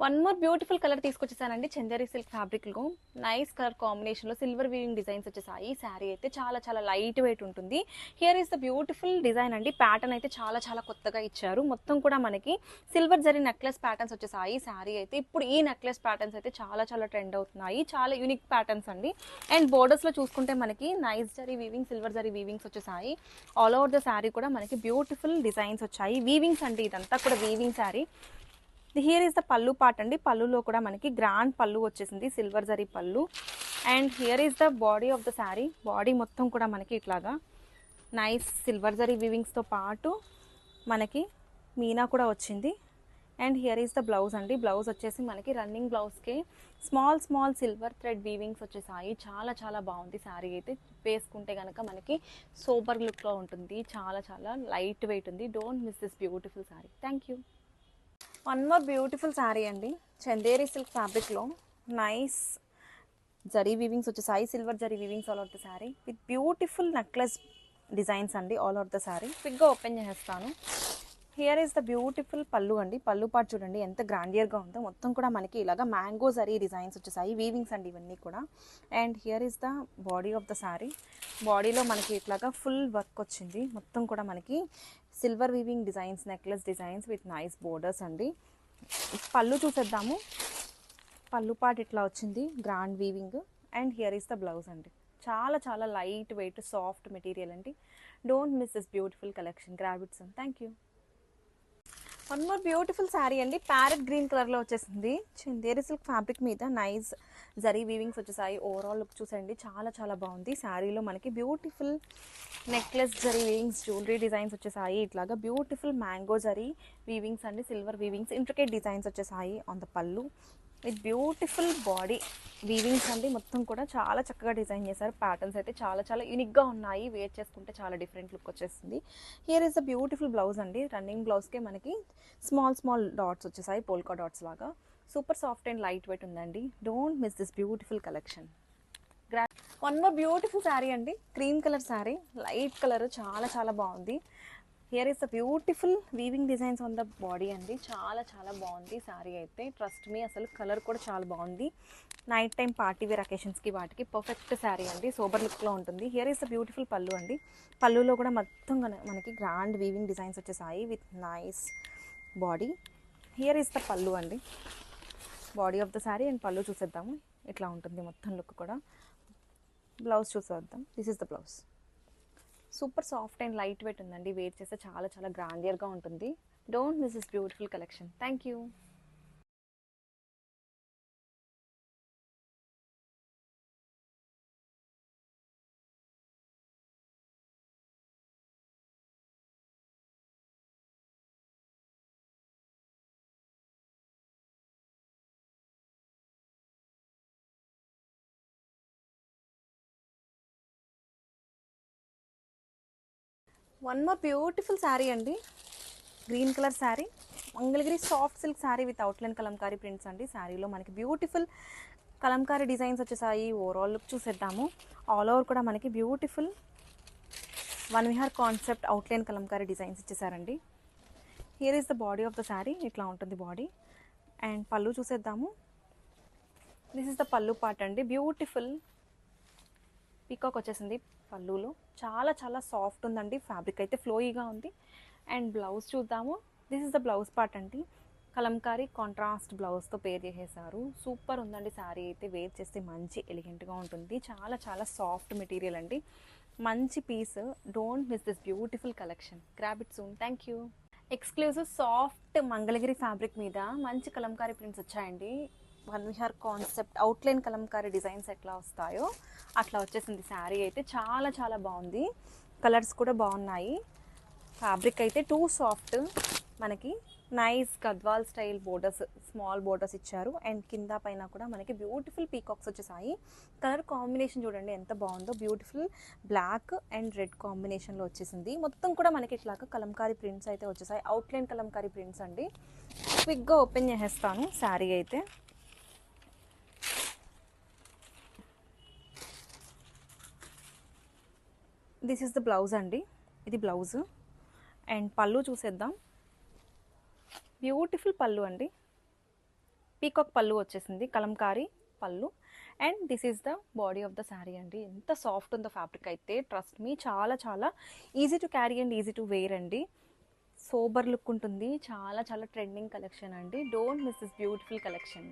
One more beautiful colour తీసుకొచ్చేసానండి Chanderi silk fabric లో. Nice colour combination లో సిల్వర్ వీవింగ్ డిజైన్స్ వచ్చేసాయి. ఈ శారీ అయితే చాలా చాలా లైట్ వెయిట్ ఉంటుంది. Here is the beautiful design అండి. ప్యాటర్న్ అయితే చాలా చాలా కొత్తగా ఇచ్చారు. మొత్తం కూడా మనకి సిల్వర్ జరీ నెక్లెస్ ప్యాటర్న్స్ వచ్చేసాయి. శారీ అయితే ఇప్పుడు ఈ నెక్లెస్ ప్యాటర్న్స్ అయితే చాలా చాలా ట్రెండ్ అవుతున్నాయి. చాలా యూనిక్ ప్యాటర్న్స్ అండి. అండ్ బోర్డర్స్ లో చూసుకుంటే మనకి nice zari weaving, silver zari weavings వచ్చేసాయి. ఆల్ ఓవర్ ద శారీ కూడా మనకి బ్యూటిఫుల్ డిజైన్స్ వచ్చాయి. వీవింగ్స్ అండి, ఇదంతా కూడా weaving sari. Here is the pallu part అండి. పళ్ళులో కూడా మనకి గ్రాండ్ పళ్ళు వచ్చేసింది, సిల్వర్ జరీ పళ్ళు. And here is the body of the sari. Body మొత్తం కూడా మనకి ఇట్లాగా నైస్ సిల్వర్ జరీ వీవింగ్స్తో పాటు మనకి మీనా కూడా వచ్చింది. And here is the blouse అండి. బ్లౌజ్ వచ్చేసి మనకి రన్నింగ్ బ్లౌజ్కి స్మాల్ స్మాల్ సిల్వర్ థ్రెడ్ వీవింగ్స్ వచ్చేసాయి. చాలా చాలా బాగుంది శారీ అయితే. వేసుకుంటే కనుక మనకి సూపర్ లుక్లో ఉంటుంది. చాలా చాలా లైట్ వెయిట్ ఉంది. Don't miss this beautiful sari. Thank you. One more beautiful sari అండి. చందేరి సిల్క్ ఫ్యాబ్రిక్లో నైస్ జరీ వీవింగ్స్ వచ్చేసాయి. Silver zari weavings all out the sari with beautiful necklace designs అండి. ఆల్ అవుట్ ద శారీ క్విక్గా ఓపెన్ చేసేస్తాను. హియర్ ఈస్ ద బ్యూటిఫుల్ పళ్ళు అండి. పళ్ళు పాటు చూడండి ఎంత గ్రాండియర్గా ఉందో. మొత్తం కూడా మనకి ఇలాగా మ్యాంగో జరీ డిజైన్స్ వచ్చేసాయి. వీవింగ్స్ అండి ఇవన్నీ కూడా. And here is the body of the sari. బాడీలో మనకి ఇట్లాగా ఫుల్ వర్క్ వచ్చింది. మొత్తం కూడా మనకి silver weaving designs, necklace designs with nice borders అండి. పళ్ళు చూసేద్దాము. పళ్ళు పాటు ఇట్లా వచ్చింది, grand weaving. And here is the blouse అండి. చాలా చాలా లైట్ వెయిట్ సాఫ్ట్ మెటీరియల్ అండి. Don't miss this beautiful collection. Grab it some. Thank you. One more beautiful sari అండి. ప్యారెట్ గ్రీన్ కలర్లో వచ్చేసింది. చందేరి సిల్క్ ఫ్యాబ్రిక్ మీద నైస్ జరీ వీవింగ్స్ వచ్చేసాయి. ఓవరాల్ లుక్ చూసండి, చాలా చాలా బాగుంది. శారీలో మనకి beautiful necklace zari weavings, jewellery designs వచ్చేసాయి. ఇట్లాగా బ్యూటిఫుల్ మ్యాంగో జరీ వీవింగ్స్ అండి, సిల్వర్ వీవింగ్స్, ఇంట్రికేట్ డిజైన్స్ వచ్చేసాయి on the pallu with beautiful body weavings అండి. మొత్తం కూడా చాలా చక్కగా డిజైన్ చేశారు. ప్యాటర్న్స్ అయితే చాలా చాలా యూనిక్గా ఉన్నాయి. వేర్ చేసుకుంటే చాలా డిఫరెంట్ లుక్ వచ్చేస్తుంది. Here is a beautiful blouse అండి. రన్నింగ్ బ్లౌజ్కే మనకి స్మాల్ స్మాల్ డాట్స్ వచ్చేసాయి, పోల్కా డాట్స్ లాగా. Super soft and light weight ఉందండి. Don't miss this beautiful collection. One more beautiful sari అండి. Cream colour sari, light colour, చాలా చాలా బాగుంది. Here is the beautiful weaving designs on the body అండి. చాలా చాలా బాగుంది శారీ అయితే. ట్రస్ట్ మీ, అసలు కలర్ కూడా చాలా బాగుంది. నైట్ టైం పార్టీ వేర్ అకేషన్స్కి వాటికి పర్ఫెక్ట్ శారీ అండి. సోబర్ లుక్లో ఉంటుంది. హియర్ ఇస్ ద బ్యూటిఫుల్ పళ్ళు అండి. పళ్ళులో కూడా మొత్తం మనకి గ్రాండ్ వీవింగ్ డిజైన్స్ వచ్చేసాయి with nice body. Here is the pallu అండి. Body of the sari and pallu చూసేద్దాము. ఇట్లా ఉంటుంది మొత్తం లుక్ కూడా. బ్లౌజ్ చూసేద్దాం. This is the blouse. Super soft and light weight ఉందండి. వేర్ చేస్తే చాలా చాలా గ్రాండియర్గా ఉంటుంది. Don't miss this beautiful collection. Thank you. One more beautiful sari అండి. Green colour sari, Mangalagiri soft silk sari with outline Kalamkari prints అండి. శారీలో మనకి బ్యూటిఫుల్ కలంకారీ డిజైన్స్ వచ్చేసాయి. ఓవరాల్ లుక్ చూసేద్దాము. ఆల్ ఓవర్ కూడా మనకి బ్యూటిఫుల్ వన్ విహార్ కాన్సెప్ట్ అవుట్లైన్ కలంకారీ డిజైన్స్ ఇచ్చేసారండి. Here is the body of the sari. ఇట్లా ఉంటుంది బాడీ. అండ్ పళ్ళు చూసేద్దాము. This is the pallu part అండి. బ్యూటిఫుల్ పీకాక్ వచ్చేసింది పళ్ళులో. చాలా చాలా సాఫ్ట్ ఉందండి. ఫ్యాబ్రిక్ అయితే ఫ్లోయీగా ఉంది. అండ్ బ్లౌజ్ చూద్దాము. This is the blouse part అండి. కలంకారీ కాంట్రాస్ట్ బ్లౌజ్తో పేర్ చేసేసారు. సూపర్ ఉందండి శారీ అయితే. వేర్ చేస్తే మంచి ఎలిగెంట్గా ఉంటుంది. చాలా చాలా సాఫ్ట్ మెటీరియల్ అండి. మంచి piece. Don't miss this beautiful collection. Grab it soon. Thank you. Exclusive soft Mangalagiri fabric మీద మంచి కలంకారీ ప్రింట్స్ వచ్చాయండి. వన్ విహార్ కాన్సెప్ట్ అవుట్లైన్ కలంకారీ డిజైన్స్ ఎట్లా వస్తాయో అట్లా వచ్చేసింది శారీ అయితే. చాలా చాలా బాగుంది. కలర్స్ కూడా బాగున్నాయి. ఫ్యాబ్రిక్ అయితే టూ సాఫ్ట్. మనకి nice Gadwal style borders, small borders ఇచ్చారు. అండ్ కింద పైన కూడా మనకి బ్యూటిఫుల్ పీకాక్స్ వచ్చేసాయి. కలర్ కాంబినేషన్ చూడండి ఎంత బాగుందో. బ్యూటిఫుల్ బ్లాక్ అండ్ రెడ్ కాంబినేషన్లో వచ్చేసింది. మొత్తం కూడా మనకి ఇట్లాగా కలంకారీ ప్రింట్స్ అయితే వచ్చేసాయి. అవుట్లైన్ కలంకారీ ప్రింట్స్ అండి. క్విక్గా ఓపెన్ చేసేస్తాను శారీ అయితే. దిస్ ఇస్ ద బ్లౌజ్ అండి. ఇది బ్లౌజ్. అండ్ పళ్ళు చూసేద్దాం. బ్యూటిఫుల్ పళ్ళు అండి. పీకాక్ పళ్ళు వచ్చేసింది, కలంకారీ పళ్ళు. And this is the body of the sari అండి. ఎంత సాఫ్ట్ ఉందో ఫ్యాబ్రిక్ అయితే, ట్రస్ట్ మీ, చాలా చాలా easy to carry and easy to wear అండి. సోబర్ లుక్ ఉంటుంది, చాలా చాలా ట్రెండింగ్ కలెక్షన్ అండి. Don't miss this beautiful collection.